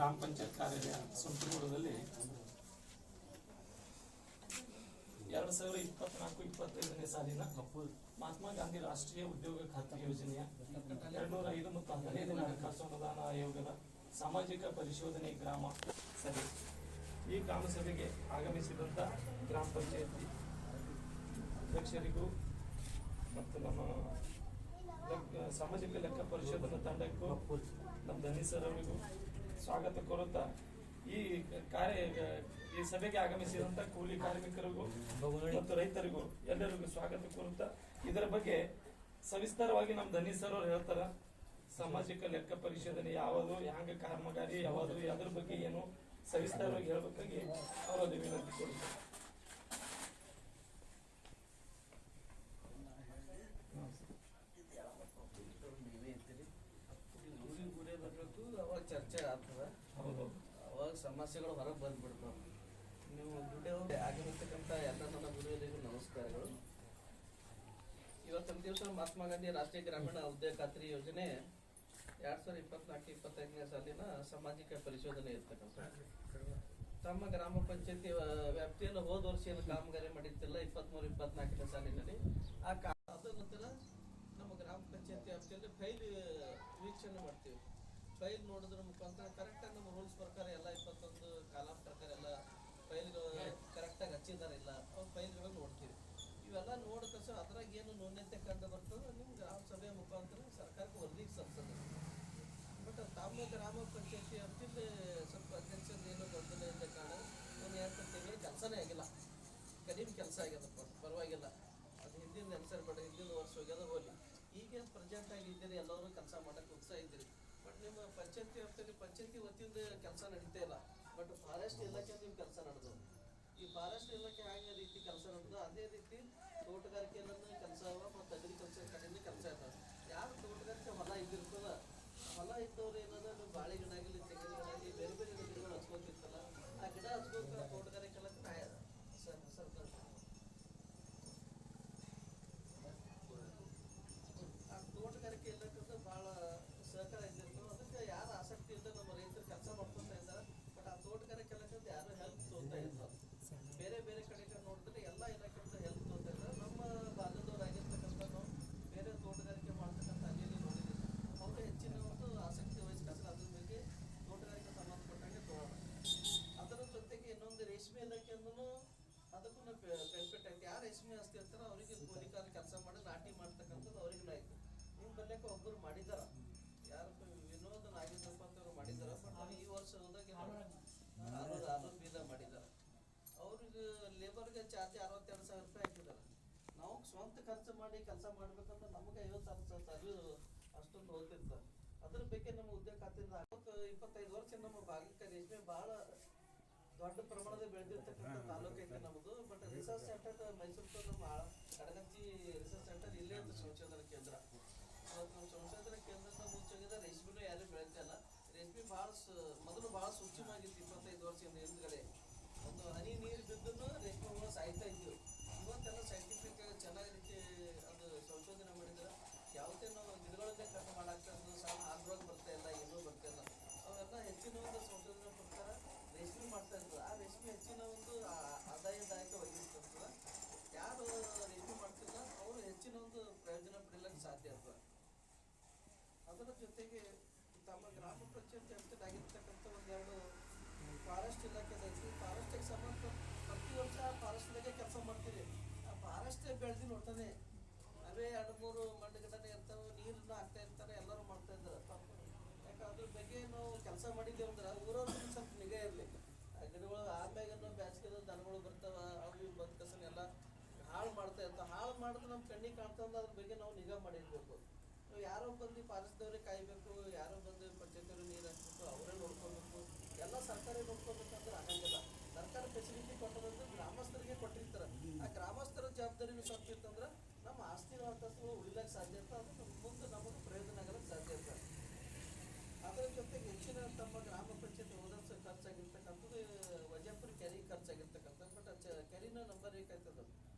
ಗ್ರಾಮ ಪಂಚಾಯತ್ ಕಾರ್ಯಾಲಯ ಸುಂಟರಗೋಡದಲ್ಲಿ 2024-25ನೇ ಸಾಲಿನ ಮಹಾತ್ಮ ಗಾಂಧಿ ರಾಷ್ಟ್ರೀಯ ಉದ್ಯೋಗ ಖಾತ್ರಿ ಯೋಜನೆಯ 205 ಮತ್ತು 15ನೇ ಹಣಕಾಸು ಅನುದಾನ ಆಯೋಗದ ಸಾಮಾಜಿಕ ಪರಿಶೋಧನೆ ಗ್ರಾಮ ಸಭೆ. ಈ ಗ್ರಾಮ ಸಭೆಗೆ ಆಗಮಿಸಿದಂಥ ಗ್ರಾಮ ಪಂಚಾಯತಿ ಅಧ್ಯಕ್ಷರಿಗೂ ಮತ್ತು ನಮ್ಮ ಸಾಮಾಜಿಕ ಲೆಕ್ಕ ಪರಿಶೋಧನಾ ತಂಡಕ್ಕೂ ನಮ್ಮ ಧನಿ ಸರ್ ಅವರಿಗೂ ಸ್ವಾಗತ ಕೋರುತ್ತಾ ಈ ಸಭೆಗೆ ಆಗಮಿಸಿದಂತ ಕೂಲಿ ಕಾರ್ಮಿಕರಿಗೂ ಮತ್ತು ರೈತರಿಗೂ ಎಲ್ಲರಿಗೂ ಸ್ವಾಗತ ಕೋರುತ್ತಾ ಇದರ ಬಗ್ಗೆ ಸವಿಸ್ತಾರವಾಗಿ ನಮ್ಮ ಧನಿ ಸರ್ ಅವರು ಹೇಳ್ತಾರ. ಸಾಮಾಜಿಕ ಲೆಕ್ಕ ಪರಿಶೋಧನೆ ಯಾವುದು, ಹ್ಯಾಂಗ ಕಾಮಗಾರಿ ಯಾವುದು, ಅದ್ರ ಬಗ್ಗೆ ಏನು ಸವಿಸ್ತಾರವಾಗಿ ಹೇಳ್ಬೇಕಾಗಿ ಅವರಲ್ಲಿ ವಿನಂತಿ ಕೊಡ್ತಾರೆ. ಅವಾಗ ಚರ್ಚೆ ಆಗ್ತದ, ಅವಾಗ ಸಮಸ್ಯೆಗಳು ಹೊರಗೆ ಬಂದ್ಬಿಡ್ತಾವ. ನೀವು ವಿಡಿಯೋ ಆಗಿರ್ತಕ್ಕಂಥ ಎಲ್ಲ ನನ್ನ ವಿಡಿಯೋದಿಗೂ ನಮಸ್ಕಾರಗಳು. ಇವತ್ತಿನ ದಿವಸ ಮಹಾತ್ಮ ಗಾಂಧಿ ರಾಷ್ಟ್ರೀಯ ಗ್ರಾಮೀಣ ಉದ್ಯೋಗ ಖಾತ್ರಿ ಯೋಜನೆ 2024-25ನೇ ಸಾಲಿನ ಸಾಮಾಜಿಕ ಪರಿಶೋಧನೆ ಇರ್ತಕ್ಕಂಥ ತಮ್ಮ ಗ್ರಾಮ ಪಂಚಾಯತಿ ವ್ಯಾಪ್ತಿಯಲ್ಲಿ ಹೋದ ವರ್ಷ ಏನು ಕಾಮಗಾರಿ ಮಾಡಿದ್ದಿಲ್ಲ 23-24ನೇ ಸಾಲಿನಲ್ಲಿ ಅದ ನಂತರ ನಮ್ಮ ಗ್ರಾಮ ಪಂಚಾಯತಿ ವ್ಯಾಪ್ತಿಯಲ್ಲಿ ಫೈಲ್ ವೀಕ್ಷಣೆ ಮಾಡ್ತೀವಿ. ಫೈಲ್ ನೋಡೋದ್ರ ಮುಖಾಂತರ ಕರೆಕ್ಟಾಗಿ ನಮ್ಮ ರೂಲ್ಸ್ ಪ್ರಕಾರ ಎಲ್ಲ 21 ಕಾಲಂ ಪ್ರಕಾರ ಎಲ್ಲ ಫೈಲ್ಗಳು ಕರೆಕ್ಟಾಗಿ ಹಚ್ಚಿದಾರೆ ಇಲ್ಲ ಅವ್ರ ಫೈಲ್ಗಳನ್ನು ನೋಡ್ತೀವಿ. ಇವೆಲ್ಲ ನೋಡಕಸ ಅದ್ರಾಗ ಏನು ನ್ಯೂನ್ಯತೆ ಕಂಡು ಬರ್ತದೆ ನಿಮ್ಮ ಗ್ರಾಮ ಸಭೆಯ ಮುಖಾಂತರ ಸರ್ಕಾರಕ್ಕೆ ವರದಿಗೆ ಸಲ್ಲಿಸ್ತದೆ. ಬಟ್ ತಮ್ಮ ಗ್ರಾಮ ಪಂಚಾಯತಿ ವ್ಯಾಪ್ತಿಯಲ್ಲಿ ಸ್ವಲ್ಪ ಅಧ್ಯಕ್ಷದ ಏನು ಗೊಂದಲ ಇದ್ದ ಕಾರಣ ಒಂದು 2 ತಿಂಗಳು ಕೆಲಸನೇ ಆಗಿಲ್ಲ, ಕಡಿಮೆ ಕೆಲಸ ಆಗ್ಯದಪ್ಪ, ಪರವಾಗಿಲ್ಲ. ಅದು ಹಿಂದಿನ ನೆನಸರ್ ಬೇಡ, ಹಿಂದಿನ ವರ್ಷ ಹೋಗ್ಯದ ಹೋಗಿ ಈಗೇನು ಪ್ರೆಸೆಂಟ್ ಆಗಿ ಇದ್ದೀರಿ, ಎಲ್ಲರೂ ಕೆಲಸ ಮಾಡೋಕ್ಕೆ ಉತ್ಸಾಹ ಇದ್ದೀರಿ. ಬಟ್ ನಿಮ್ಮ ಪಂಚಾಯತಿ ವ್ಯಾಪ್ತಿಯಲ್ಲಿ ಪಂಚಾಯತಿ ವತಿಯಿಂದ ಕೆಲಸ ನಡೀತಾ ಇಲ್ಲ. ಬಟ್ ಫಾರೆಸ್ಟ್ ಇಲಾಖೆ ನಿಮ್ಮ ಕೆಲಸ ನಡೆದು ಈ ಫಾರೆಸ್ಟ್ ಇಲಾಖೆ ಯಾವ ರೀತಿ ಕೆಲಸ ನಡೆದು ಅದೇ ರೀತಿ ತೋಟಗಾರಿಕೆಯನ್ನು ಕೆಲಸ ಅವ ಮತ್ತು ಅಗ್ರಿಕಲ್ಚರ್ ಕಡೆಯಿಂದ ಕೆಲಸ ಇರ್ತದೆ. ಯಾರು ತೋಟಗಾರಿಕೆ ಹೊಲ ಇದ್ದಿರ್ತದ ಹೊಲ ಇದ್ದವ್ರು ಏನಾದ್ರೆ ನೀವು ಬಾಳೆ ಗಿಡ ಆಗಲಿ, ತೆಂಗಿನ ಗಿಡ ಆಗಲಿ, ಬೇರೆ ಬೇರೆ ಗಿಡಗಳು ಹಚ್ಕೋತಿರ್ತಲ್ಲ, ಆ ಗಿಡ ಹಚ್ಕೋತ ತೋಟಗಾರಿಕೆ ಸರ್ಕಾರ ಆ ತೋಟಗಾರಿಕೆ ಇಲಾಖೆ ಭಾಳ ಸಹಕಾರ ಇದ್ದಿರ್ತದೆ. ಅದಕ್ಕೆ ಯಾರು ಆಸಕ್ತಿ ಇದ್ದ ನಮ್ಮ ರೈತರು ಕೆಲಸ ಮಾಡ್ಕೊತಾ ಇದ್ದಾರೆ. ಬಟ್ ಆ ತೋಟಗಾರಿಕೆ ಇಲಾಖೆಯಿಂದ ಯಾರು ಹೆಲ್ಪ್ ತೋತಾ ಇರ್ತಾರೆ. ಬೇರೆ ಬೇರೆ ಕಡೆ ನೋಡಿದ್ರೆ ಎಲ್ಲ ಇಲಾಖೆಯಿಂದ ಹೆಲ್ಪ್ ತೋತಾ ಇದ್ದಾರೆ. ನಮ್ಮ ಭಾಗದವರಾಗಿರ್ತಕ್ಕಂಥ ನಾವು ಬೇರೆ ತೋಟಗಾರಿಕೆ ಮಾಡ್ತಕ್ಕಂಥ ಅಲ್ಲಿ ನೋಡಿದ್ದೀವಿ. ಅವರು ಹೆಚ್ಚಿನ ಒಂದು ಆಸಕ್ತಿ ವಹಿಸ್ಕೊಂಡು ಅದ್ರ ಬಗ್ಗೆ ತೋಟಗಾರಿಕೆ ಸಂಬಂಧಪಟ್ಟಂಗೆ ತೋರೋಣ. ಅದರ ಜೊತೆಗೆ ಇನ್ನೊಂದು ರೇಷ್ಮೆ ಇಲಾಖೆಯಿಂದನೂ ಅದಕ್ಕೂ ಬೆನಿಫಿಟ್ ಐತಿ. ಯಾರು ರೇಷ್ಮೆ ಆಸ್ತಿ ಇರ್ತಾರೋ ಅವರಿಗೆ ಕೂಲಿಕಾರ ಕೆಲಸ ಮಾಡಿ ನಾಟಿ ಮಾಡ್ತಕ್ಕಂಥದ್ದು ಅವ್ರಿಗೂ ಆಯ್ತು. ನಿಮ್ಮ ಬಲ್ಯಕ್ಕೆ ಒಬ್ಬರು ಮಾಡಿದಾರ, ಯಾರು ವಿನೋದ್ ನಾಗೇಂದ್ರಪ್ಪ ಅಂತವ್ರು ಮಾಡಿದಾರ. ಬಟ್ ಅವ್ರು ಈ ವರ್ಷ ಹೋದಾಗ 600 ಬೀದ ಮಾಡಿದಾರೆ. ಅವ್ರಿಗೆ ಲೇಬರ್ಗೆ ಚಾರ್ಜ್ 62,000 ರೂಪಾಯಿ ಹಾಕಿದ್ದಾರೆ. ನಾವು ಸ್ವಂತ ಖರ್ಚು ಮಾಡಿ ಕೆಲಸ ಮಾಡ್ಬೇಕಂದ್ರೆ ನಮಗೆ 50,000 ಸರ್ವಿಸ್ ಅಷ್ಟೊಂದು ಹೋಗ್ತಿರ್ತಾರೆ. ಅದ್ರ ಬಗ್ಗೆ ನಮ್ಮ ಉದ್ಯೋಗ ಖಾತೆಯಿಂದ 25 ವರ್ಷ ನಮ್ಮ ಭಾಗಕ್ಕೆ ರೇಷ್ಮೆ ಭಾಳ ದೊಡ್ಡ ಪ್ರಮಾಣದ ಬೆಳೆದಿರ್ತಕ್ಕಂಥ ತಾಲೂಕು ಐತೆ ನಮ್ಮದು. ಬಟ್ ರಿಸರ್ಚ್ ಸೆಂಟರ್ ಮೈಸೂರು ನಮ್ಮ ಕಡಗಂಚಿ ರಿಸರ್ಚ್ ಸೆಂಟರ್ ಇಲ್ಲೇ ಅಂತ ಸಂಶೋಧನಾ ಕೇಂದ್ರ. ಇವತ್ತು ನಮ್ಮ ಸಂಶೋಧನಾ ಕೇಂದ್ರದ ಮುಂಚೆಗಿಂದ ರೇಷ್ಮೆನೂ ಯಾರು ಬೆಳೀತಿಲ್ಲ. ರೇಷ್ಮೆ ಮೊದಲು ಭಾಳ ಸೂಕ್ಷ್ಮವಾಗಿತ್ತು. 25 ವರ್ಷದಿಂದ ಹಿಂದ್ಗಡೆ ಒಂದು ಹನಿ ನೀರು ಬಿದ್ದು ರೇಷ್ಮೆ ಹುಳ ಸಾಯ್ತಾ ಇದ್ದೀವಿ. ಇವತ್ತೆಲ್ಲ ಸೈಂಟಿಫಿಕ್ ಚೆನ್ನಾಗಿ ರೀತಿ ಅದು ಸಂಶೋಧನೆ ಮಾಡಿದ್ರೆ ಯಾವುದೇ ನಾವು ಗಿಡಗಳನ್ನೇ ಕಟ್ ಮಾಡಾಕ್ತದ್ದು ಸಣ್ಣ ಆರೋಗ್ಯ ಬರ್ತಾ ಇಲ್ಲ, ಏನೂ ಬರ್ತಾ ಇಲ್ಲ. ಅವೆಲ್ಲ ಹೆಚ್ಚಿನ ಒಂದು ಸಂಶೋಧನೆ ಪ್ರಕಾರ ರೇಷ್ಮೆ ಮಾಡ್ತಾ ಇರ್ತದೆ. ಆ ರೇಷ್ಮೆ ಹೆಚ್ಚಿನ ಒಂದು ಆದಾಯದಾಯಕ ಒದಗಿಸ್ತದೆ. ಯಾರು ರೇಷ್ಮೆ ಮಾಡ್ತಿಲ್ಲ ಅವರು ಹೆಚ್ಚಿನ ಒಂದು ಪ್ರಯೋಜನ ಪಡೀಲಿಕ್ಕೆ ಸಾಧ್ಯ ಇರ್ತದೆ. ಅದರ ಜೊತೆಗೆ ತಮ್ಮ ಗ್ರಾಮ ಪಂಚಾಯತ್ ವ್ಯಾಪ್ತಿಯಾಗಿರ್ತಕ್ಕಂಥ ಒಂದೆರಡು ಫಾರೆಸ್ಟ್ ಇಲಾಖೆದೈತಿ. ಫಾರೆಸ್ಟಿಗೆ ಸಂಬಂಧ ಪ್ರತಿ ವರ್ಷ ಫಾರೆಸ್ಟ್ ಇಲಾಖೆ ಕೆಲಸ ಮಾಡ್ತೀರಿ. ಆ ಫಾರೆಸ್ಟ್ ಬೆಳೆದಿ ನೋಡ್ತಾನೆ ಅವೇ 2-3 ಮಣ್ಣು ಗಿಡನೇ ಇರ್ತಾವೆ, ನೀರನ್ನ ಹಾಕ್ತಾ ಇರ್ತಾರೆ, ಎಲ್ಲರೂ ಮಾಡ್ತಾ ಇದ್ದಾರೆ. ಯಾಕೆ ಅದ್ರ ಬಗ್ಗೆ ನಾವು ಕೆಲಸ ಮಾಡಿದ್ದೇವೆ ಅಂದ್ರೆ ಊರವ್ರಿಗೆ ಸ್ವಲ್ಪ ನಿಗಾ ಇರಲಿ. ಆ ಗಿಡಗಳು ಆಮ್ಯಾಗ ಬ್ಯಾಸಿಗೆ ದನಗಳು ಬರ್ತಾವ, ಅವು ಬದುಕಸನ್ನೆಲ್ಲ ಹಾಳು ಮಾಡ್ತಾ ಇರ್ತಾವೆ. ಹಾಳು ಮಾಡಿದ್ರೆ ನಮ್ಮ ಕಣ್ಣಿಗೆ ಕಾಣ್ತಂದ್ರೆ ಅದ್ರ ಬಗ್ಗೆ ನಾವು ನಿಗಾ ಮಾಡಿರ್ಬೇಕು. ಯಾರೋ ಬಂದು ಫಾರೆಸ್ಟ್ದವ್ರಿಗೆ ಕಾಯಬೇಕು, ಯಾರೋ ಬಂದು ಪಂಚಾಯತ್ದವ್ರಿಗೆ ನೀರು ಹಾಕ್ಬೇಕು, ಅವರೇ ನೋಡ್ಕೊಳ್ಬೇಕು. ಎಲ್ಲ ಸರ್ಕಾರ ನೋಡ್ಕೊಳ್ಬೇಕಂದ್ರೆ ಆಗಂಗಿಲ್ಲ. ಸರ್ಕಾರ ಫೆಸಿಲಿಟಿ ಕೊಟ್ಟದಂದ್ರೆ ಗ್ರಾಮಸ್ಥರಿಗೆ ಕೊಟ್ಟಿರ್ತಾರೆ. ಆ ಗ್ರಾಮಸ್ಥರ ಜವಾಬ್ದಾರಿನೂ ಸ್ವಲ್ಪ ಇರ್ತಂದ್ರೆ ನಮ್ಮ ಆಸ್ತಿ ಅಂತಸ್ತುಗಳು ಉಳಿಲಕ್ಕೆ ಸಾಧ್ಯ ಇರ್ತದೆ. ಅದು ಮುಂದೆ ನಮಗೆ ಪ್ರಯೋಜನ ಆಗಲಿಕ್ಕೆ ಸಾಧ್ಯ ಇರ್ತದೆ. ಅದರ ಜೊತೆಗೆ ಹೆಚ್ಚಿನ ತಮ್ಮ ಗ್ರಾಮ ಪಂಚಾಯತ್ ಹೋದರ್ಸ ಖರ್ಚಾಗಿರ್ತಕ್ಕಂಥದ್ದು ವಜಾಪುರ ಕೆರೆಗೆ ಖರ್ಚಾಗಿರ್ತಕ್ಕಂಥದ್ದು. ಬಟ್ ಕೆರಿನ ನಂಬರ್ ಏಕಾಯ್ತದ.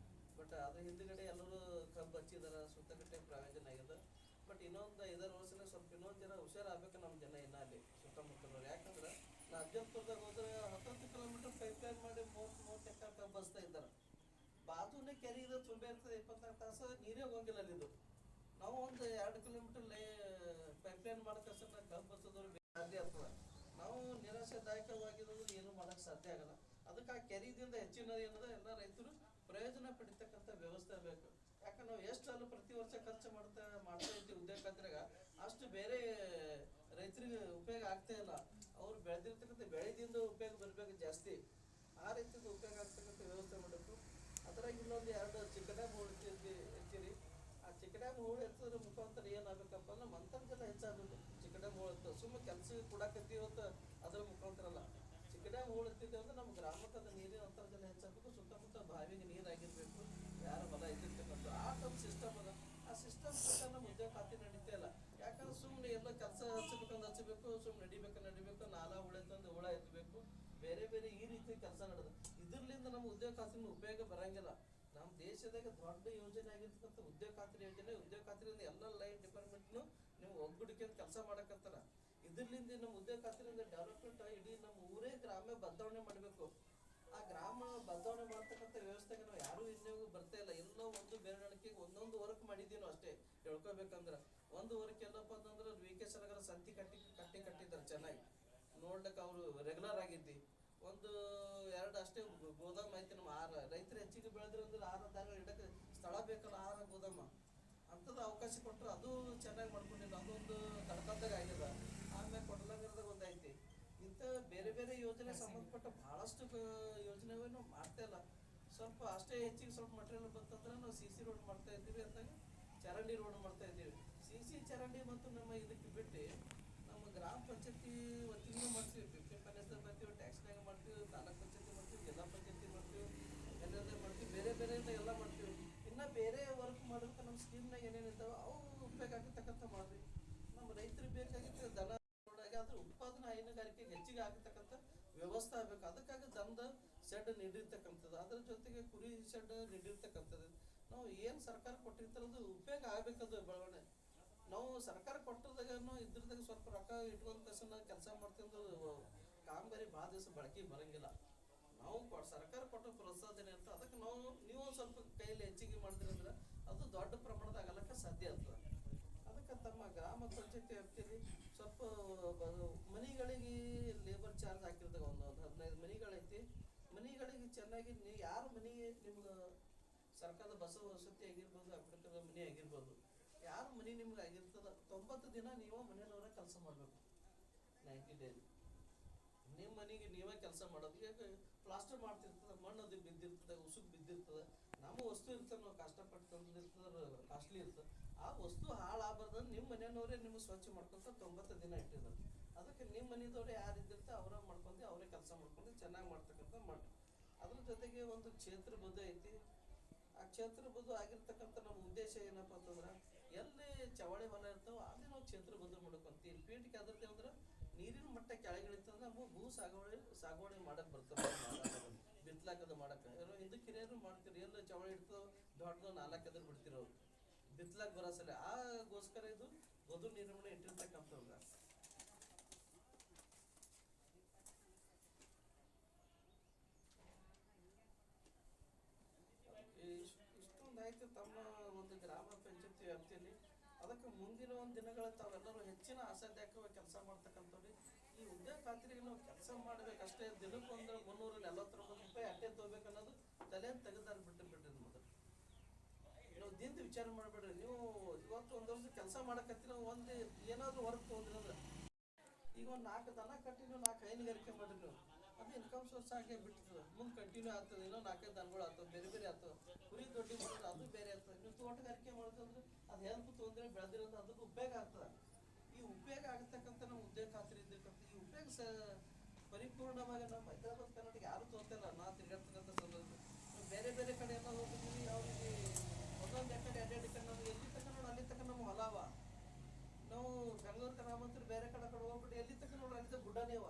ಬಟ್ ಅದ್ರ ಹಿಂದ್ಗಡೆ ಎಲ್ಲರೂ ಕಬ್ಬು ಹಚ್ಚಿದಾರ, ಸುತ್ತಕಟ್ಟೆ ಪ್ರಯೋಜನ ಆಗ್ಯದ. ಬಟ್ ಇನ್ನೊಂದು 5 ವರ್ಷನೇ ಸ್ವಲ್ಪ ಇನ್ನೊಂದು ಜನ ಹುಷಾರಾಗಬೇಕು ನಮ್ಮ ಜನ ಇನ್ನ ಅಲ್ಲಿ ಸುತ್ತಮುತ್ತಲವ್ರು. ಯಾಕಂದ್ರೆ ಅಜ್ಜಂಪುರದಾಗ ಹೋದ್ರೆ 10 ಕಿಲೋಮೀಟರ್ ಪೈಪ್ ಲೈನ್ ಮಾಡಿ 30 ಎಕರೆ ಕಬ್ಬು ಬಸ್ತಾ ಇದ್ದಾರೆ. ಬಾಜುನೇ ಕೆರೆ ಇದೆ, ತುಂಬೆ ಇರ್ತದೆ, 24 ತಾಸು ನೀರೇ ಹೋಗಿಲ್ಲ ಅಲ್ಲಿದು. ನಾವು ಒಂದು 2 ಕಿಲೋಮೀಟರ್ ಪೈಪ್ ಲೈನ್ ಮಾಡಕ್ಕೆ ಕಬ್ಬು ಬಸೋದವ್ರು ಸಾಧ್ಯ ಆಗ್ತದೆ. ನಾವು ನಿರಾಶಾದಾಯಕವಾಗಿರೋದು ಏನು ಮಾಡಕ್ಕೆ ಸಾಧ್ಯ ಆಗಲ್ಲ. ಅದಕ್ಕೆ ಆ ಕೆರೆದಿಂದ ಹೆಚ್ಚಿನ ಏನದ ಎಲ್ಲ ರೈತರು ಪ್ರಯೋಜನ ಪಡಿತಕ್ಕಂಥ ವ್ಯವಸ್ಥೆ ಬೇಕು. ಯಾಕಂದ್ರೆ ನಾವು ಎಷ್ಟು ಅಲ್ಲ ಪ್ರತಿ ವರ್ಷ ಖರ್ಚು ಮಾಡ್ತಾ ಇರ್ತೀವಿ ಉದ್ಯೋಗ ಖಾತ್ರಾಗ, ಅಷ್ಟು ಬೇರೆ ರೈತರಿಗೆ ಉಪಯೋಗ ಆಗ್ತಾ ಇಲ್ಲ. ಅವ್ರು ಬೆಳೆದಿರ್ತಕ್ಕಂಥ ಬೆಳೆದಿಂದ ಉಪಯೋಗ ಬರಬೇಕು ಜಾಸ್ತಿ, ಆ ರೀತಿಯಿಂದ ಉಪಯೋಗ ಆಗ್ತಕ್ಕಂಥ ವ್ಯವಸ್ಥೆ ಮಾಡಬೇಕು. ಅದ್ರಾಗ ಇನ್ನೊಂದು 2 ಚಿಕ್ಕ ಡ್ಯಾಮ್ ಹೆಚ್ಚಿರಿ. ಆ ಚಿಕ್ಕ ಡ್ಯಾಮ್ ಹೂಳು ಎತ್ತೋದ್ರ ಮುಖಾಂತರ ಏನಾಗಬೇಕಪ್ಪ ಅಂದ್ರೆ ಅಂತರ್ಜಲ ಹೆಚ್ಚಾಗಬೇಕು. ಚಿಕ್ಕ ಡ್ಯಾಮ್ ಹೂಳು ಎತ್ತೋ ಸುಮ್ಮನೆ ಕೆಲಸ ಕೊಡಾಕತ್ತೀವಿ ಅಂತ ಅದ್ರ ಮುಖಾಂತರ ಅಲ್ಲ. ಚಿಕ್ಕ ಡ್ಯಾಮ್ ಹೂಳು ಎತ್ತಿದ್ದೇವೆ ಅಂದ್ರೆ ನಮ್ಮ ಗ್ರಾಮಕ್ಕೆ ಅದು ನೀರಿನ ಅಂತರ್ಜಲ ಹೆಚ್ಚಾಗಬೇಕು, ಸುತ್ತಮುತ್ತ ಬಾವಿಗೆ ನೀರಾಗಿರ್ಬೇಕು, ಯಾರ ಹೊಲ ಇದ್ದಿರ್ತಕ್ಕಂಥ ಆ ಟೈಪ್ ಸಿಸ್ಟಮ್ ಅದ. ಆ ಸಿಸ್ಟಮ್ ಪ್ರಕಾರ ನಮ್ಮ ಉದ್ಯೋಗ ಖಾತೆ ನಡೀತಾ ಇಲ್ಲ. ಯಾಕಂದ್ರೆ ಸುಮ್ಮನೆ ಎಲ್ಲ ಕೆಲಸ ಹಚ್ಚಬೇಕು, ಸುಮ್ಮನೆ ನಡಿಬೇಕು, ನಾಲ ಉಳೆತಂದು ಹುಳ ಎತ್ತಬೇಕು, ಬೇರೆ ಬೇರೆ ಈ ರೀತಿ ಕೆಲಸ ನಡೆದು ಇದ್ರಲಿಂದ ನಮ್ಮ ಉದ್ಯೋಗ ಖಾತ್ರಿನ ಉಪಯೋಗ ಬರಂಗಿಲ್ಲ. ನಮ್ಮ ದೇಶದಾಗ ದೊಡ್ಡ ಯೋಜನೆ ಆಗಿರ್ತಕ್ಕಂಥ ಉದ್ಯೋಗ ಖಾತ್ರಿ ಯೋಜನೆ. ಉದ್ಯೋಗ ಖಾತ್ರಿಯಿಂದ ಎಲ್ಲ ಲೈನ್ ಡಿಪಾರ್ಟ್ಮೆಂಟ್ನು ನೀವು ಒಗ್ಗೂಡಿಕೆ ಕೆಲಸ ಮಾಡಕತ್ತಾರ. ಇದ್ರಲಿಂದ ನಮ್ಮ ಉದ್ಯೋಗ ಖಾತ್ರಿಯಿಂದ ಡೆವಲಪ್ಮೆಂಟ್ ಇಡೀ ನಮ್ಮ ಊರೇ ಗ್ರಾಮ ಬದಲಾವಣೆ ಮಾಡಬೇಕು. ಆ ಗ್ರಾಮ ಬದಲಾವಣೆ ಮಾಡ್ತಕ್ಕಂಥ ವ್ಯವಸ್ಥೆಗೆ ನಾವು ಯಾರು ಇನ್ನೂ ಬರ್ತಾ ಇಲ್ಲ. ಎಲ್ಲೋ ಒಂದು ಬೆರಳಿಕೆಗೆ ಒಂದೊಂದು ವರ್ಕ್ ಮಾಡಿದ್ದೀವಿ ನಾವು ಅಷ್ಟೇ. ಹೇಳ್ಕೊಬೇಕಂದ್ರೆ ಒಂದು ವರ್ಕ್ ಎಲ್ಲಪ್ಪ ಅಂತಂದ್ರೆ ವಿ.ಕೆ. ಸರಗರ ಸಂತಿ ಕಟ್ಟಿದ್ದಾರೆ ಚೆನ್ನಾಗಿ ನೋಡ್ಲಿಕ್ಕೆ, ಅವರು ರೆಗ್ಯುಲರ್ ಆಗಿದ್ದಿ. 1-2 ಅಷ್ಟೇ ಗೋದಾಮ್ ಐತಿ. ನಮ್ಮ 6 ರೈತರು ಹೆಚ್ಚಿಗೆ ಬೆಳೆದ್ರೆ ಅಂದ್ರೆ 6 ದಾರಿಗಳು ಇಡಕ್ಕೆ ಸ್ಥಳ ಬೇಕಲ್ಲ, 6 ಗೋದಾಮ ಅಂಥದ್ದು ಅವಕಾಶ ಕೊಟ್ಟರು. ಅದು ಚೆನ್ನಾಗಿ ಮಾಡ್ಕೊಂಡಿಲ್ಲ, ಅದೊಂದು ತಡ್ಕಂದಾಗ ಆಗಿದೆ. ಆಮೇಲೆ ಕೊಡಲಂಗರದಾಗ ಒಂದು ಐತಿ. ಇಂಥ ಬೇರೆ ಬೇರೆ ಯೋಜನೆ ಸಂಬಂಧಪಟ್ಟ ಬಹಳಷ್ಟು ಯೋಜನೆಗಳನ್ನು ಮಾಡ್ತಾ ಇಲ್ಲ. ಸ್ವಲ್ಪ ಅಷ್ಟೇ ಹೆಚ್ಚಿಗೆ ಸ್ವಲ್ಪ ಮಟೀರಿಯಲ್ ಬಂತಂದ್ರೆ ನಾವು CC ರೋಡ್ ಮಾಡ್ತಾ ಇದ್ದೀವಿ, ಅಂದಾಗ ಚರಂಡಿ ರೋಡ್ ಮಾಡ್ತಾ ಇದ್ದೀವಿ. CC ಚರಂಡಿ ಮತ್ತು ನಮ್ಮ ಇದಕ್ಕೆ ಬಿಟ್ಟು ನಮ್ಮ ಗ್ರಾಮ ಪಂಚಾಯತಿ ವತಿಯಿಂದ ಮಾಡ್ತೀವಿ. 50 ಫೈನಾನ್ಸ್ ಮಾಡ್ತೀವಿ, ಟ್ಯಾಕ್ಸ್ನಾಗ ಮಾಡ್ತೀವಿ, ತಾಲೂಕ್ ಪಂಚಾಯತಿ ಮಾಡ್ತೀವಿ, ಜಿಲ್ಲಾ ಪಂಚಾಯತಿ ಮಾಡ್ತೀವಿ, ಎಲ್ಲ ಮಾಡ್ತೀವಿ, ಬೇರೆ ಬೇರೆಯಿಂದ ಎಲ್ಲ ಮಾಡ್ತೀವಿ. ಇನ್ನು ಬೇರೆ ವರ್ಕ್ ಮಾಡೋದಕ್ಕೆ ನಮ್ಮ ಸ್ಕೀಮ್ನಾಗ ಏನೇನಿದ್ದಾವೆ ಅವು ಉಪಯೋಗ ಆಗತಕ್ಕಂಥ ಮಾಡ್ರಿ. ನಮ್ಮ ರೈತರಿಗೆ ಬೇಕಾಗಿತ್ತು ದನ ನೋಡಾಗ ಅದ್ರ ಉತ್ಪಾದನಾ ಹೈನುಗಾರಿಕೆಗೆ ಹೆಚ್ಚಿಗೆ ಆಗತಕ್ಕಂಥ ವ್ಯವಸ್ಥೆ ಆಗಬೇಕು. ಅದಕ್ಕಾಗಿ ದನದ ಶೆಡ್ ನೀಡಿರ್ತಕ್ಕಂಥದ್ದು, ಅದ್ರ ಜೊತೆಗೆ ಕುರಿ ಶೆಡ್ ನೀಡಿರ್ತಕ್ಕಂಥದ್ದು. ನಾವು ಏನು ಸರ್ಕಾರ ಕೊಟ್ಟಿರ್ತಾರದು ಉಪಯೋಗ ಆಗಬೇಕದು ಬೆಳವಣಿಗೆ. ನಾವು ಸರ್ಕಾರ ಕೊಟ್ಟದಾಗನು ಇದ್ರದಾಗ ಸ್ವಲ್ಪ ರೊಕ್ಕ ಇಟ್ಕೊಂಡ ತಕ್ಷಣ ಕೆಲಸ ಮಾಡ್ತಿದ್ದು ಕಾಮಗಾರಿ ಭಾಳ ದಿವಸ ಬಳಕೆ ಬರಂಗಿಲ್ಲ. ನಾವು ಸರ್ಕಾರ ಕೊಟ್ಟ ಪ್ರೋತ್ಸಾಹನೆ ಅಂತ ಅದಕ್ಕೆ ನೀವು ಸ್ವಲ್ಪ ಕೈಯಲ್ಲಿ ಹೆಚ್ಚಿಗೆ ಮಾಡಿದ್ರಿ ಅಂದ್ರೆ ಅದು ದೊಡ್ಡ ಪ್ರಮಾಣದ ಆಗಲಕ್ಕೆ ಸಾಧ್ಯ ಆಗ್ತದೆ. ಅದಕ್ಕೆ ತಮ್ಮ ಗ್ರಾಮ ಪಂಚಾಯತಿ ವ್ಯಾಪ್ತಿಯಲ್ಲಿ ಸ್ವಲ್ಪ ಮನೆಗಳಿಗೆ ಲೇಬರ್ ಚಾರ್ಜ್ ಹಾಕಿರ್ತಾರೆ. ಒಂದು 15 ಮನೆಗಳೈತಿ. ಮನೆಗಳಿಗೆ ಚೆನ್ನಾಗಿ ನೀವು ಯಾರ ಮನೆಗೆ ನಿಮ್ಗೆ ಸರ್ಕಾರದ ಬಸವ ವಸತಿ ಆಗಿರ್ಬೋದು, ಅಂಬೇಡ್ಕರ್ ಮನೆ ಆಗಿರ್ಬೋದು, ಯಾರ ಮನೆ ನಿಮ್ಗೆ ಆಗಿರ್ತದ 90 ದಿನ ನೀವು ಮನೆಯವ್ರ ಕೆಲಸ ಮಾಡಬೇಕು. 90 ಡೇಸ್ ನಿಮ್ಮ ಮನೆಗೆ ನೀವೇ ಕೆಲಸ ಮಾಡೋದು. ಈಗ ಪ್ಲಾಸ್ಟರ್ ಮಾಡ್ತಿರ್ತದೆ, ಮಣ್ಣು ಅದು ಬಿದ್ದಿರ್ತದೆ, ಉಸುಕು ಬಿದ್ದಿರ್ತದೆ, ನಮ್ಮ ವಸ್ತು ಇರ್ತದೆ, ನಾವು ಕಷ್ಟಪಟ್ಟು ತಂದಿರ್ತದೆ, ಕಾಸ್ಟ್ಲಿ ಇರ್ತದೆ. ಆ ವಸ್ತು ಹಾಳಾಗಬಾರ್ದು ನಿಮ್ಮ ಮನೆಯವ್ರೇ ನಿಮ್ಗೆ ಸ್ವಚ್ಛ ಮಾಡ್ಕೊಂತ 90 ದಿನ ಇಟ್ಟಿದ್ದಾರೆ. ಅದಕ್ಕೆ ನಿಮ್ಮ ಮನೆಯವ್ರೆ ಯಾರು ಇದ್ದಿರ್ತ ಅವರೇ ಮಾಡ್ಕೊಂಡು ಅವರೇ ಕೆಲಸ ಮಾಡ್ಕೊಂಡು ಚೆನ್ನಾಗಿ ಮಾಡ್ತಕ್ಕಂಥ ಮಾಡಿ. ಅದ್ರ ಜೊತೆಗೆ ಒಂದು ಕ್ಷೇತ್ರ ಬದು ಐತಿ. ಆ ಕ್ಷೇತ್ರ ಬದು ಆಗಿರ್ತಕ್ಕಂಥ ನಮ್ಮ ಉದ್ದೇಶ ಏನಪ್ಪ ಅಂತಂದ್ರೆ ಎಲ್ಲಿ ಚವಳಿ ಹೊಲ ಇರ್ತಾವ ಅಲ್ಲಿ ನಾವು ಕ್ಷೇತ್ರ ಬದು ಮಾಡ್ಕೊಂತೀವಿ. ಪೀಠಕ್ಕೆ ಅದ್ರದ್ದು ಅಂದ್ರೆ ನೀರಿನ ಮಟ್ಟ ಕೆಳಗಿಳಿತಂದ್ರೆ ನಾವು ಭೂ ಸಾಗುವಳಿ ಮಾಡಕ್ಕೆ ಬರ್ತದೆ. ಬಿತ್ಲಾಕದ ಮಾಡಕ್ಕೆ ಹಿಂದಕ್ಕೆ ಹಿರಿಯರು ಮಾಡ್ತೀರಿ. ಎಲ್ಲ ಚವಳಿ ಇಡ್ತಾವ ದೊಡ್ಡ 4 ಎದುರು ಬಿಡ್ತಿರೋ ಬಿತ್ಲಾಕ್ ಬರೋಸಲ್ಲ. ಆಗೋಸ್ಕರ ಇದು ಬದು ನಿರ್ವಹಣೆ ಇಟ್ಟಿರ್ತಕ್ಕಂಥವ್ರ. ಇಷ್ಟೊಂದು ಆಯ್ತು ತಮ್ಮ ಒಂದು ಗ್ರಾಮ ಪಂಚಾಯತಿ ವ್ಯಾಪ್ತಿಯಲ್ಲಿ. ಅದಕ್ಕೆ ಮುಂದಿನ ಒಂದು ದಿನಗಳ ತಾವೆಲ್ಲರೂ ಹೆಚ್ಚಿನ ಆಸಾಧ್ಯಾಕವಾಗಿ ಕೆಲಸ ಮಾಡ್ತಕ್ಕಂಥವ್ರು. ಈ ಉದ್ಯೋಗ ಖಾತ್ರಿಗೆ ನಾವು ಕೆಲಸ ಮಾಡ್ಬೇಕಷ್ಟೇ. ದಿನಕ್ಕೊಂದು 349 ರೂಪಾಯಿ ಅಟ್ಟೆ ತಗೋಬೇಕು ಅನ್ನೋದು ತಲೆಯನ್ನು ತೆಗೆದಾರ ಬಿಟ್ಟಿರಿ. ಮೊದಲು ನೀವು ದಿಂದ ವಿಚಾರ ಮಾಡಬೇಡ್ರಿ. ನೀವು ಇವತ್ತು 1 ವರ್ಷ ಕೆಲಸ ಮಾಡಕತ್ತೀರ, ಒಂದು ಏನಾದರೂ ವರ್ಕ್ ತೊಗೊಂಡ್ರೆ ಈಗ ಒಂದು 4 ದನ ಕಟ್ಟಿ ನೀವು 4 ಹೈನುಗಾರಿಕೆ ಮಾಡಿರಿ. ನೀವು ಅದು ಇನ್ಕಮ್ ಸೋರ್ಸ್ ಆಗೇ ಬಿಟ್ಟಿರ್ತದೆ. ಮುಂದೆ ಕಂಟಿನ್ಯೂ ಆಗ್ತದೆ. ಇನ್ನೂ 4 ದನಗಳು ಆಗ್ತವೆ, ಬೇರೆ ಬೇರೆ ಆಗ್ತವೆ. ಕುರಿ ದೊಡ್ಡ ಮಾಡಿದ್ರೆ ಅದು ಬೇರೆ ಆಗ್ತದೆ. ನೀವು ತೋಟಗಾರಿಕೆ ಮಾಡಿದ್ರೆ ಅದು ಹೆಲ್ಪ್ ತೊಗೊಂಡ್ರೆ ಬೆಳೆದಿರೋದು ಅದಕ್ಕೆ ಉಪಯೋಗ ಆಗ್ತದೆ. ಈ ಉಪಯೋಗ ಆಗತಕ್ಕಂಥ ನಮ್ಮ ಉದ್ಯೋಗ ಖಾತ್ರಿ ಇದ್ದಿರ್ತಕ್ಕಂಥ ಈ ಉಪಯೋಗ ಪರಿಪೂರ್ಣವಾಗಿ ನಮ್ಮ ಹೈದರಾಬಾದ್ ಕರ್ನಾಟಕ ಯಾರು ತೋರ್ತಿಲ್ಲ. ನಾ ತಿರ್ಗಾಡ್ತಕ್ಕಂಥ ಸಂದರ್ಭ ಬೇರೆ ಬೇರೆ ಕಡೆ ಎಲ್ಲ ಹೋಗಿದ್ದೀವಿ. ಅವ್ರಿಗೆ 1 ಎಕರೆ 2 ಎಕರೆ ನಾವು ಎಲ್ಲಿ ತಕ್ಕ ನೋಡಿ ಅಲ್ಲಿ ತಕ್ಕ ನಮ್ಮ ಹೊಲವ. ನಾವು ಬೆಂಗಳೂರು ಗ್ರಾಮಾಂತರ ಬೇರೆ ಕಡೆ ಹೋಗ್ಬಿಟ್ಟು ಎಲ್ಲಿ ತಕ್ಕ ನೋಡಿ ಅಲ್ಲಿದ್ದ ಗುಡ್ಡನೇ ಅವ.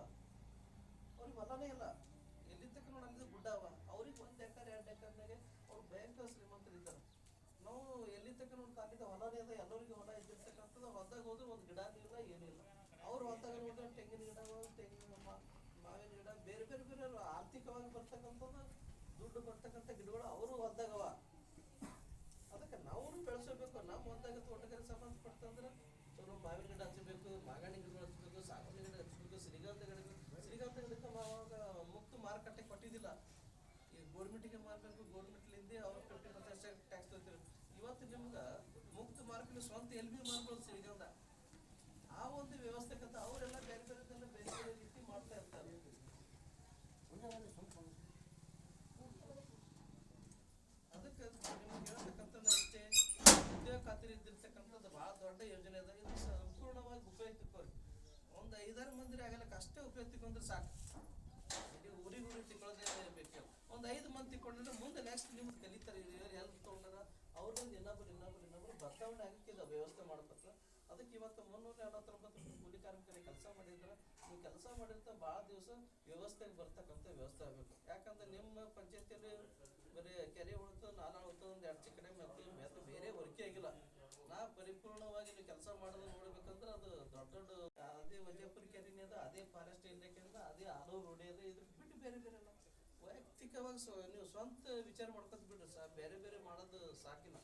ಅವ್ರಿಗೆ ಹೊಲನೇ ಇಲ್ಲ. ಎಲ್ಲಿ ತಕ್ಕ ನೋಡಿ ಅಲ್ಲಿದ್ದ ಗುಡ್ಡ ಅವ. ಅವ್ರಿಗೆ 1 ಎಕರೆ 2 ಎಕರೆನಾಗೆ ಅವ್ರು ಭಯಂಕರ ಶ್ರೀಮಂತರಿದ್ದಾರೆ. ನಾವು ಎಲ್ಲಿ ತಕ್ಕ ನೋಡಿ ಅಲ್ಲಿದ್ದ ಹೊಲನೇ ಅದ. ಎಲ್ಲರಿಗೆ ಹೊಲ ಇದ್ದಿರ್ತಕ್ಕಂಥದ್ದು ಹೊಲದಾಗ ಹೋದ್ರೆ ಒಂದು ಗಿಡನೂ ಇಲ್ಲ, ಏನಿಲ್ಲ. ಅವ್ರು ಹೊಲದಾಗ ನೋಡಿದ್ರೆ ತೆಂಗಿನ ಗಿಡ, ತೆಂಗಿನ ಬೇರೆ ಬೇರೆ ಆರ್ಥಿಕವಾಗಿ ಬರ್ತಕ್ಕಂಥದ್ದು ದುಡ್ಡು ಬರ್ತಕ್ಕಂಥ ಗಿಡಗಳು ಅವರು ಹೊಲ್ದಾಗವ. ಅದಕ್ಕೆ ನಾವು ಬೆಳೆಸಬೇಕು. ನಮ್ಮ ಹೊಲ್ದಾಗ ತೋಟಗಾರಿಕೆ ಸಂಬಂಧಪಟ್ಟಂದ್ರೆ ಚಲೋ ಮಾವಿನ ಗಿಡ ಹಚ್ಚಬೇಕು, ಮಾಗಾಣಿ ಗಿಡಗಳು ಹಚ್ಚಬೇಕು, ಸಾಗವಾನಿ ಗಿಡ ಹಚ್ಚಬೇಕು, ಶ್ರೀಗಂಧ ಗಿಡಕ್ಕೆ ಅವಾಗ ಮುಕ್ತ ಮಾರುಕಟ್ಟೆ ಕೊಟ್ಟಿದ್ದಿಲ್ಲ. ಈ ಗೋರ್ಮೆಂಟಿಗೆ ಮಾರಬೇಕು, ಗೋರ್ಮೆಂಟ್ಲಿಂದ ಅವ್ರು 50% ಟ್ಯಾಕ್ಸ್ ತೊಗೊಳ್ತಾರೆ. ಇವತ್ತು ನಿಮ್ಗೆ ಮುಕ್ತ ಮಾರುಕಟ್ಟೆ ಸ್ವಂತ LB ಮಾರ್ಬೋದು ಶ್ರೀಗಂಧ. ಆ ಒಂದು ವ್ಯವಸ್ಥೆಗಂತ ಅವರೆಲ್ಲ ಬೇರೆ ಬೇರೆ ಬೇರೆ ಬೇರೆ ರೀತಿ ಮಾಡ್ತಾ ಇರ್ತಾರೆ. ಅದಕ್ಕೆ ನಿಮ್ಗೆ ಹೇಳ್ತಕ್ಕಂಥ ಇಷ್ಟೇ, ಉದ್ಯೋಗ ಖಾತ್ರಿ ಇದ್ದಿರ್ತಕ್ಕಂಥದ್ದು ಭಾಳ ದೊಡ್ಡ ಯೋಜನೆ ಅದ. ಇದು ಸಂಪೂರ್ಣವಾಗಿ ಉಪಯೋಗ ತಿಳ್ಕೊರಿ. ಒಂದು 5-6 ಮಂದಿ ಆಗಲಕ್ಕೆ ಅಷ್ಟೇ ಉಪಯೋಗ ತಿಳ್ಕೊಂಡ್ರೆ ಸಾಕು. ಇಡೀ ಊರಿಗೆ ತಿಳ್ಕೊಳ್ಳೋದೇ ಬೇಕು. ಒಂದು 5 ಮಂದಿ ತಿಳ್ಕೊಂಡ್ರೆ ಮುಂದೆ ನೆಕ್ಸ್ಟ್ ನಿಮ್ಗೆ ಕಲಿತಾರೆ. ಹೆಲ್ಪ್ ತೊಗೊಂಡ್ರ ಅವ್ರೊಂದು ಇನ್ನೊಬ್ರು ಬದಲಾವಣೆ ಆಗಕ್ಕೆ ವ್ಯವಸ್ಥೆ ಮಾಡ್ಬೇಕು. ಅದಕ್ಕೆ ಇವತ್ತು 349 ಕೂಲಿ ಕಾರ್ಮಿಕರಿಗೆ ಕೆಲಸ ಮಾಡಿದ್ರೆ ನೀವು ಕೆಲಸ ಮಾಡಿರ್ತ ಭಾಳ ದಿವಸ ವ್ಯವಸ್ಥೆಗೆ ಬರ್ತಕ್ಕಂಥ ವ್ಯವಸ್ಥೆ ಆಗಬೇಕು. ಯಾಕಂದ್ರೆ ನಿಮ್ಮ ಪಂಚಾಯತಿಯಲ್ಲಿ ಬರೀ ಕೆರೆ ಉಳಿತು, ನಾಲಾ ಉಳಿತು, ಒಂದು 2 ಚಿಕ್ಕಡೆ ಮತ್ತು ಬೇರೆ ವರ್ಕೆ ಆಗಿಲ್ಲ. ನಾ ಪರಿಪೂರ್ಣವಾಗಿ ನೀವು ಕೆಲಸ ಮಾಡೋದು ನೋಡ್ಬೇಕಂದ್ರೆ ಅದು ದೊಡ್ಡ ಅದೇ ವಜಾಪುರ ಕೆರೆನೇ ಅದ, ಅದೇ ಫಾರೆಸ್ಟ್ ಇಲಾಖೆ ಅದ, ಅದೇ ಆಲೂರು ರೋಡಿ ಅದ. ಇದ್ರ ಬಿಟ್ಟು ಬೇರೆ ಬೇರೆ ಅಲ್ಲ. ವೈಯಕ್ತಿಕವಾಗಿ ನೀವು ಸ್ವಂತ ವಿಚಾರ ಮಾಡ್ಕೊತ ಬಿಡ್ರಿ ಸರ್. ಬೇರೆ ಬೇರೆ ಮಾಡೋದು ಸಾಕಿಲ್ಲ.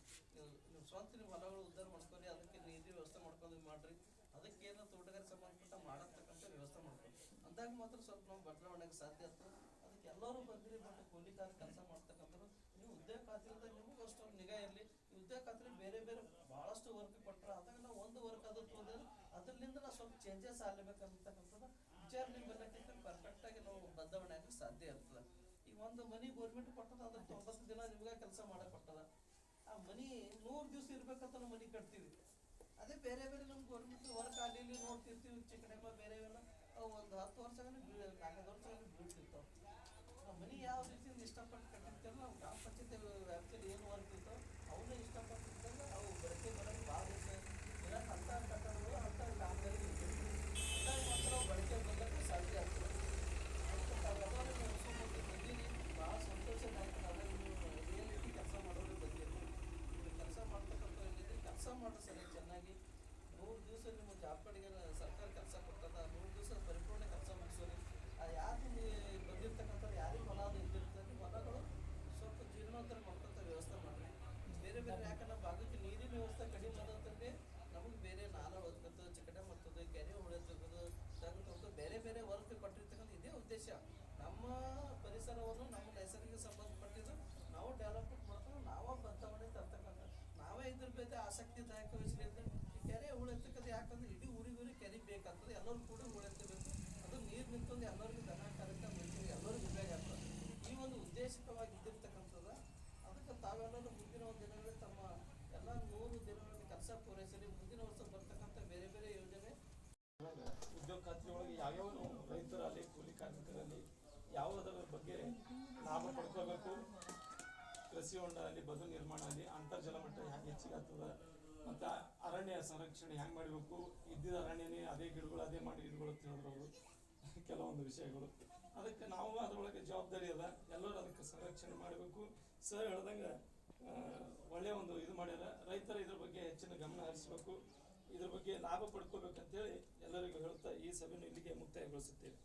ನೀವು ಸ್ವಂತ ನೀವು ಹೊಲಗಳು ಉದ್ಧಾರ ಮಾಡ್ಕೊರಿ, ಅದಕ್ಕೆ ನೀರಿನ ವ್ಯವಸ್ಥೆ ಮಾಡ್ಕೊಂಡು ಮಾಡ್ರಿ. ಅದಕ್ಕೇನು ತೋಟಗಾರಿಕೆ ಸಂಬಂಧಪಟ್ಟ ಮಾಡತಕ್ಕಂಥ ವ್ಯವಸ್ಥೆ ಮಾಡ್ಕೊಂಡು ಅಂದಾಗ ಮಾತ್ರ ಸ್ವಲ್ಪ ನಾವು ಬದಲಾವಣೆಗೆ ಸಾಧ್ಯ ಆಗ್ತದೆ. ಅದಕ್ಕೆ ಎಲ್ಲರೂ ಬಂದಿರಿ. ಬಟ್ ಕೂಲಿ ಕೆಲಸ ಮಾಡ್ತಕ್ಕಂಥವ್ರು ನೀವು ಉದ್ಯೋಗ ಖಾತ್ರಿಯಿಂದ ನಿಮಗೂ ಅಷ್ಟು ನಿಗಾ ಇರಲಿ. ಈ ಉದ್ಯೋಗ ಖಾತ್ರಿ ಬೇರೆ ಬೇರೆ ಭಾಳಷ್ಟು ವರ್ಕ್ ಕೊಟ್ಟರೆ ಅದಾಗ ನಾವು ಒಂದು ವರ್ಕ್ ಅದು ತೋದ್ರೆ ಅದರಿಂದ ನಾವು ಸ್ವಲ್ಪ ಚೇಂಜಸ್ ಆಗಬೇಕಂತಕ್ಕಂಥದ್ದು ವಿಚಾರ ನಿಮ್ಮ ಬೆಲ್ಲಕ್ಕಿಂತ ಪರ್ಫೆಕ್ಟಾಗಿ ನಾವು ಬದಲಾವಣೆ ಆಗಕ್ಕೆ ಸಾಧ್ಯ ಇರ್ತದೆ. ಈಗ ಒಂದು ಮನಿ ಗೋರ್ಮೆಂಟ್ ಕೊಟ್ಟದ, ಅಂದ್ರೆ 90 ದಿನ ನಿಮ್ಗೆ ಕೆಲಸ ಮಾಡಕ್ಕೆ ಕೊಟ್ಟದ. ಆ ಮನಿ 100 ದಿವಸ ಇರ್ಬೇಕಂತ ನಾವು ಮನಿ ಕಟ್ತೀವಿ. ಅದೇ ಬೇರೆ ಬೇರೆ ನಮ್ಮ ಗೋರ್ಮೆಂಟ್ ವರ್ಕ್ ಅಲ್ಲಿ ನೋಡ್ತಿರ್ತೀವಿ. ಚಿಕ್ಕಡೆಮ್ಮ ಬೇರೆ ಎಲ್ಲ ಅವು ಒಂದು 10 ವರ್ಷ 4 ವರ್ಷ ಬೀಳ್ತಿರ್ತಾವೆ. ಆ ಮನಿ ಯಾವ ರೀತಿಯಿಂದ ಇಷ್ಟಪಟ್ಟು ಕಟ್ಟಿರ್ತಾರೋ ನಾವು ಗ್ರಾಮ ಪಂಚಾಯತಿ ವ್ಯಾಪ್ತಿಯಲ್ಲಿ ಏನು ವರ್ಕ್ ಇರ್ತಾವೆ ಅವನ್ನ ಇಷ್ಟಪಟ್ಟಿದ್ದಾಗ ಅವು ಬಳಕೆ ಬರೋದು ಭಾಳ ದಿವಸ ಇರೋಕೆ ಅಂಥ ಕಟ್ಟಡಗಳು ಅಂಥ ಕಾಮಗಾರಿ ಇರ್ತೀವಿ. ಅಂದಾಗ ಮಾತ್ರ ನಾವು ಬಳಕೆ ಬರೋಕ್ಕೆ ಸಾಧ್ಯ ಆಗ್ತದೆ. ಅದಕ್ಕೆ ತಾವೆಲ್ಲರೂ ಬಂದೀನಿ, ಭಾಳ ಸಂತೋಷ ಆಗ್ತದೆ. ಅದಾಗ ನೀವು ರಿಯಾಲಿಟಿ ಕೆಲಸ ಮಾಡೋರು ಬಂದಿರಿ. ಕೆಲಸ ಮಾಡ್ತಕ್ಕಂಥ ಏನಿದೆ ಕೆಲಸ ಮಾಡೋ ಸರಿ ಚೆನ್ನಾಗಿ 100 ದಿವಸ ನಿಮ್ಮ ಜಾಬ್ ಕಡೆಗೆ ಸರ್ಕಾರ ಕೆಲಸ ಕೊಡ್ತದ. 100 ದಿವಸ ಪರಿಪೂರ್ಣ ಕೆಲಸ ಮುಗಿಸೋರಿ. ಯಾರು ಬಂದಿರ್ತಕ್ಕಂಥವ್ರು ಯಾರಿಗೆ ಹೊಲ ಇದ್ದಿರ್ತದೆ ಹೊಲಗಳು ಸ್ವಲ್ಪ ಜೀರ್ಣೋದ್ಧಾರ ಮಾಡ್ಕೊಂತ ವ್ಯವಸ್ಥೆ ಮಾಡಿರಿ. ಬೇರೆ ಬೇರೆ ಯಾಕಂದ್ರೆ ಭಾಗಕ್ಕೆ ನೀರಿನ ವ್ಯವಸ್ಥೆ ಕಡಿಮೆ ಆದಂತಂದ್ರೆ ನಮಗೆ ಬೇರೆ ನಾಲ ಹೊತ್ಕೊತ ಚಿಕಟೆ ಮಾಡ್ತದೆ, ಕೆರೆ ಹೊಡೆಯೋದು, ತಂದು ಬೇರೆ ಬೇರೆ ವರ್ಕ್ ಕೊಟ್ಟಿರ್ತಕ್ಕಂಥ ಇದೇ ಉದ್ದೇಶ. ನಮ್ಮ ಪರಿಸರವನ್ನು ನಮ್ಮ ನೈಸರ್ಗಿಕ ಸಂಬಂಧಪಟ್ಟಿದ್ದು ನಾವು ಡೆವಲಪ್ಮೆಂಟ್ ಮಾಡ್ಕೊಂಡು ನಾವೇ ಬದಲಾವಣೆ ತರ್ತಕ್ಕಂಥ ನಾವೇ ಇದ್ರ ಬಗ್ಗೆ ಆಸಕ್ತಿದಾಯಕ ವಿಷಯದಿಂದ ಕೆರೆ ಉಳಿತಕ್ಕಂಥ. ಯಾಕಂದ್ರೆ ಇಡೀ ಊರಿಗೆ ಕೆರೆ ಬೇಕಾಗ್ತದೆ, ಎಲ್ಲರೂ ಕೂಡ ಉಳಿಯಬೇಕು. ಅದು ನೀರು ನಿಂತಂದು ಎಲ್ಲರಿಗೂ ದನ ಕರೆಕ್ಟ ಮನುಷ್ಯರಿಗೆ ಎಲ್ಲರಿಗೂ ಉಪಯೋಗ ಆಗ್ತದೆ. ಈ ಒಂದು ಉದ್ದೇಶಕವಾಗಿ ಇದ್ದಿರ್ತಕ್ಕಂಥದ್ದು. ಅದಕ್ಕೆ ತಾವೆಲ್ಲರೂ ಮುಂದಿನ ಒಂದು ದಿನಗಳಲ್ಲಿ ತಮ್ಮ ಎಲ್ಲ 100 ದಿನಗಳಲ್ಲಿ ಕೆಲಸ ಪೂರೈಸಲಿ. ಮುಂದಿನ ವರ್ಷ ಬರ್ತಕ್ಕಂಥ ಬೇರೆ ಬೇರೆ ಯೋಜನೆ ಉದ್ಯೋಗ ಖಾತ್ರಿ ಒಳಗೆ ಯಾವ್ಯಾವ ರೈತರಲ್ಲಿ ಕೂಲಿ ಕಾರ್ಮಿಕರಲ್ಲಿ ಯಾವುದರ ಬಗ್ಗೆ ಲಾಭ ಪಡ್ಕೋಬೇಕು, ಕೃಷಿ ಹೊಂಡ ಅಲ್ಲಿ, ಬದು ನಿರ್ಮಾಣ ಅಲ್ಲಿ, ಅಂತರ್ಜಲ ಮಟ್ಟ ಹೆಂಗೆ ಹೆಚ್ಚಿಗೆ ಆಗ್ತದೆ, ಮತ್ತು ಅರಣ್ಯ ಸಂರಕ್ಷಣೆ ಹೆಂಗೆ ಮಾಡಬೇಕು, ಇದ್ದಿದ್ದ ಅರಣ್ಯನೇ ಅದೇ ಗಿಡಗಳು ಅದೇ ಮಾಡಿ ಗಿಡಗಳು ಅಂತ ಹೇಳಿದ್ರು ಕೆಲವೊಂದು ವಿಷಯಗಳು. ಅದಕ್ಕೆ ನಾವು ಅದರೊಳಗೆ ಜವಾಬ್ದಾರಿ ಅದ. ಎಲ್ಲರೂ ಅದಕ್ಕೆ ಸಂರಕ್ಷಣೆ ಮಾಡಬೇಕು. ಸರ್ ಹೇಳ್ದಂಗೆ ಒಳ್ಳೆಯ ಒಂದು ಇದು ಮಾಡ್ಯಾರ. ರೈತರು ಇದ್ರ ಬಗ್ಗೆ ಹೆಚ್ಚಿನ ಗಮನ ಹರಿಸಬೇಕು, ಇದ್ರ ಬಗ್ಗೆ ಲಾಭ ಪಡ್ಕೋಬೇಕಂತೇಳಿ ಎಲ್ಲರಿಗೂ ಹೇಳ್ತಾ ಈ ಸಭೆಯನ್ನು ಇಲ್ಲಿಗೆ ಮುಕ್ತಾಯಗೊಳಿಸುತ್ತೇವೆ.